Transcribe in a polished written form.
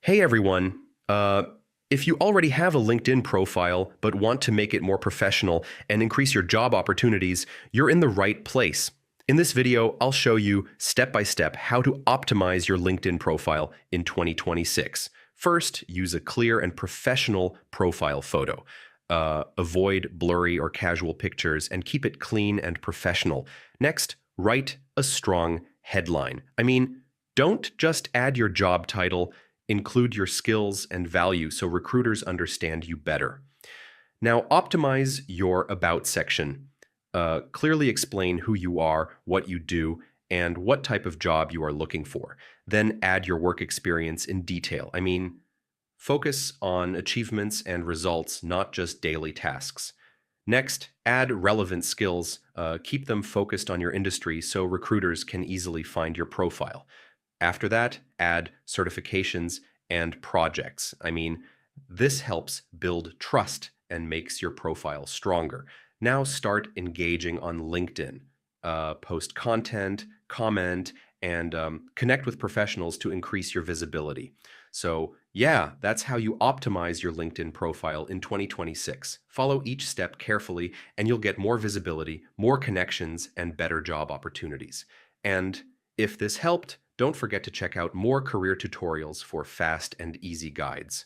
Hey everyone. If you already have a LinkedIn profile but want to make it more professional and increase your job opportunities, you're in the right place. In this video, I'll show you step by step how to optimize your LinkedIn profile in 2026. First, use a clear and professional profile photo. Avoid blurry or casual pictures and keep it clean and professional. Next, write a strong headline. Don't just add your job title, include your skills and value so recruiters understand you better. Now, optimize your About section. Clearly explain who you are, what you do, and what type of job you are looking for. Then add your work experience in detail. Focus on achievements and results, not just daily tasks. Next, add relevant skills. Keep them focused on your industry so recruiters can easily find your profile. After that, add certifications and projects. This helps build trust and makes your profile stronger. Now start engaging on LinkedIn. Post content, comment, and connect with professionals to increase your visibility. So, yeah, that's how you optimize your LinkedIn profile in 2026. Follow each step carefully, and you'll get more visibility, more connections, and better job opportunities. And if this helped, don't forget to check out more career tutorials for fast and easy guides.